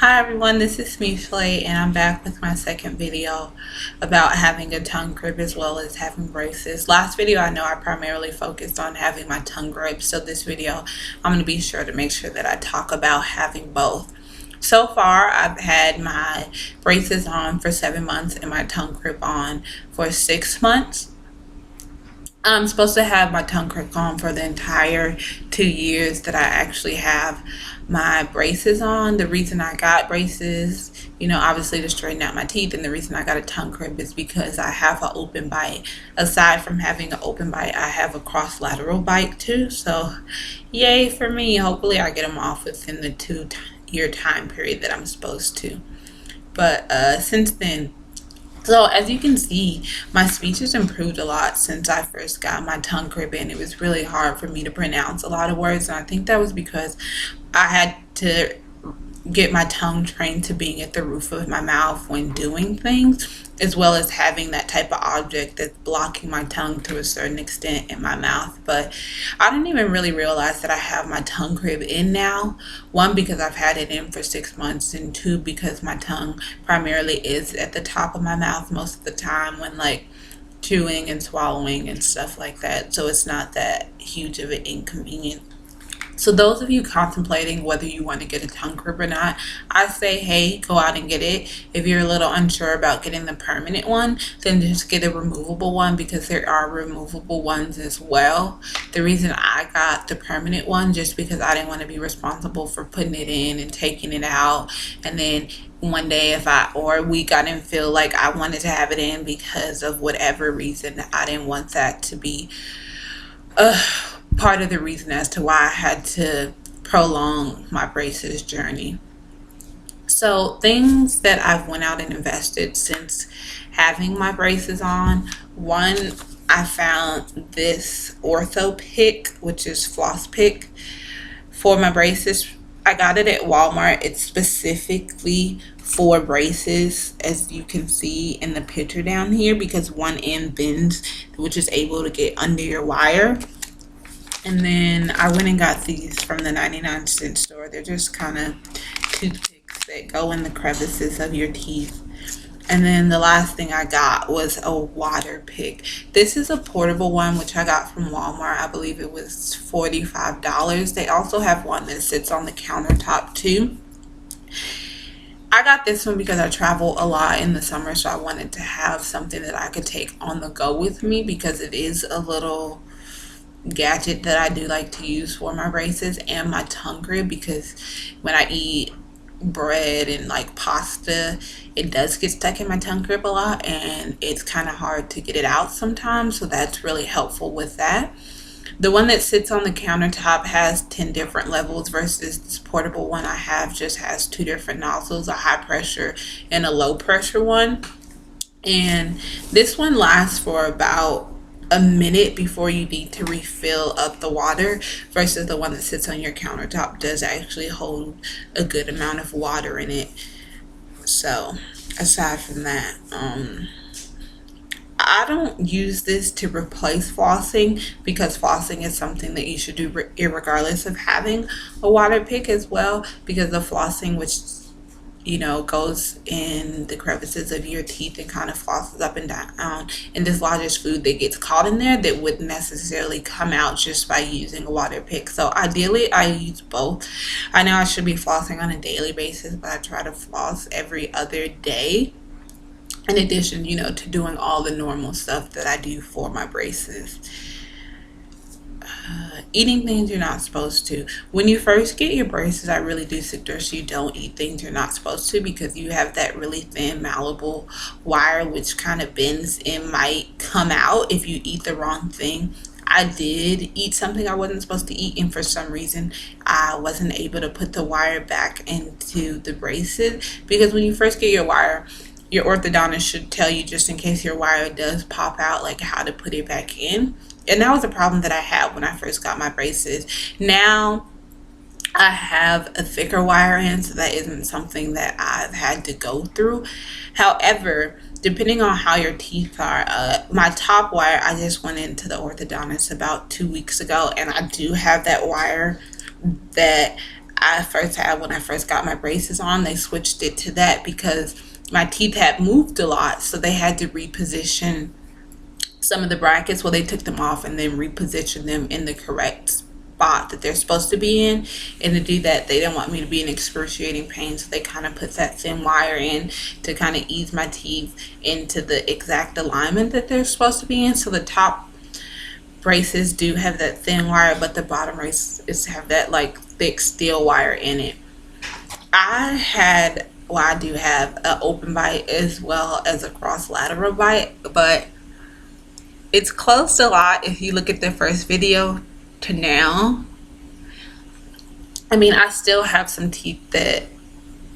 Hi everyone, this is Smeeflay and I'm back with my second video about having a tongue grip as well as having braces. Last video I know I primarily focused on having my tongue grip, so this video I'm going to be sure to make sure that I talk about having both. So far I've had my braces on for 7 months and my tongue grip on for 6 months. I'm supposed to have my tongue grip on for the entire 2 years that I actually have my braces on. The reason I got braces, obviously to straighten out my teeth, and the reason I got a tongue grip is because I have an open bite. Aside from having an open bite, I have a cross lateral bite too. So, yay for me. Hopefully, I get them off within the 2 year time period that I'm supposed to. But since then, so as you can see, my speech has improved a lot since I first got my tongue grip in. It was really hard for me to pronounce a lot of words, and I think that was because I had to get my tongue trained to being at the roof of my mouth when doing things, as well as having that type of object that's blocking my tongue to a certain extent in my mouth. But I didn't even really realize that I have my tongue grip in now. One, because I've had it in for 6 months, and two, because my tongue primarily is at the top of my mouth most of the time when like chewing and swallowing and stuff like that. So it's not that huge of an inconvenience. So those of you contemplating whether you want to get a tongue grip or not, I say, hey, go out and get it. If you're a little unsure about getting the permanent one, then just get a removable one, because there are removable ones as well. The reason I got the permanent one just because I didn't want to be responsible for putting it in and taking it out, and then one day or a week I didn't feel like I wanted to have it in because of whatever reason. I didn't want that to be part of the reason as to why I had to prolong my braces journey. So things that I've went out and invested since having my braces on. One, I found this Ortho Pick, which is floss pick for my braces. I got it at Walmart. It's specifically for braces, as you can see in the picture down here, because one end bends, which is able to get under your wire. And then I went and got these from the 99-cent store. They're just kind of toothpicks that go in the crevices of your teeth. And then the last thing I got was a water pick. This is a portable one, which I got from Walmart. I believe it was $45. They also have one that sits on the countertop too. I got this one because I travel a lot in the summer, so I wanted to have something that I could take on the go with me, because it is a little gadget that I do like to use for my braces and my tongue grip, because when I eat bread and like pasta, it does get stuck in my tongue grip a lot, and it's kind of hard to get it out sometimes, so that's really helpful with that. The one that sits on the countertop has 10 different levels versus this portable one I have just has 2 different nozzles, a high pressure and a low pressure one. And this one lasts for about a minute before you need to refill up the water, versus the one that sits on your countertop does actually hold a good amount of water in it. So aside from that, I don't use this to replace flossing, because flossing is something that you should do regardless of having a water pick as well, because the flossing, which goes in the crevices of your teeth and kind of flosses up and down and dislodges food that gets caught in there that wouldn't necessarily come out just by using a water pick. So ideally I use both. I know I should be flossing on a daily basis, but I try to floss every other day, in addition to doing all the normal stuff that I do for my braces. Eating things you're not supposed to. When you first get your braces, I really do suggest you don't eat things you're not supposed to, because you have that really thin malleable wire which kind of bends and might come out if you eat the wrong thing. I did eat something I wasn't supposed to eat, and for some reason I wasn't able to put the wire back into the braces, because when you first get your wire, your orthodontist should tell you, just in case your wire does pop out, like how to put it back in. And that was a problem that I had when I first got my braces. Now I have a thicker wire in, so that isn't something that I've had to go through. However, depending on how your teeth are, my top wire, I just went into the orthodontist about 2 weeks ago, and I do have that wire that I first had when I first got my braces on. They switched it to that because my teeth had moved a lot, so they had to reposition some of the brackets. Well, they took them off and then repositioned them in the correct spot that they're supposed to be in. And to do that, they didn't want me to be in excruciating pain, so they kind of put that thin wire in to kind of ease my teeth into the exact alignment that they're supposed to be in. So the top braces do have that thin wire, but the bottom braces have that like thick steel wire in it. I do have an open bite as well as a cross lateral bite, but it's close a lot if you look at the first video to now. I mean, I still have some teeth that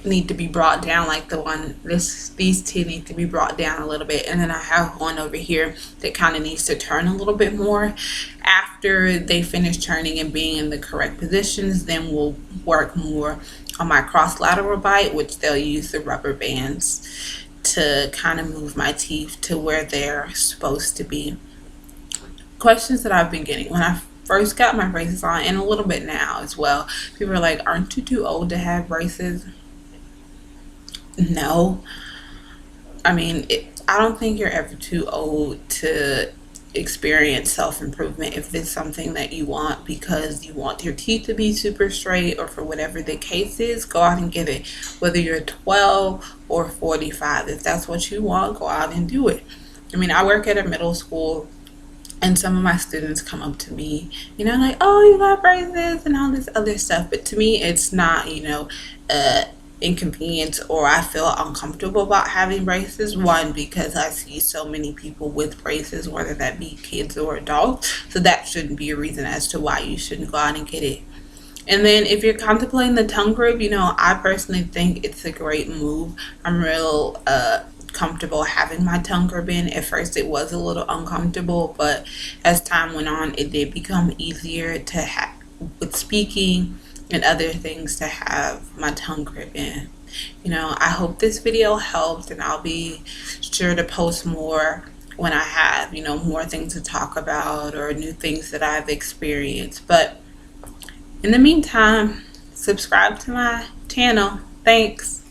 need to be brought down, like these two need to be brought down a little bit, and then I have one over here that kind of needs to turn a little bit more. After they finish turning and being in the correct positions, then we'll work more on my cross lateral bite, which they'll use the rubber bands to kind of move my teeth to where they're supposed to be. Questions that I've been getting when I first got my braces on, and a little bit now as well, people are like, aren't you too old to have braces? No. I mean, I don't think you're ever too old to experience self-improvement if it's something that you want, because you want your teeth to be super straight, or for whatever the case is, go out and get it. Whether you're 12 or 45, if that's what you want, go out and do it. I mean, I work at a middle school, and some of my students come up to me, like, oh, you got braces and all this other stuff. But to me, it's not, inconvenience, or I feel uncomfortable about having braces. One, because I see so many people with braces, whether that be kids or adults, so that shouldn't be a reason as to why you shouldn't go out and get it. And then if you're contemplating the tongue grip, I personally think it's a great move. I'm real comfortable having my tongue grip in. At first it was a little uncomfortable, but as time went on, it did become easier to have with speaking and other things, to have my tongue grip in. I hope this video helped, and I'll be sure to post more when I have more things to talk about or new things that I've experienced. But in the meantime, subscribe to my channel. Thanks.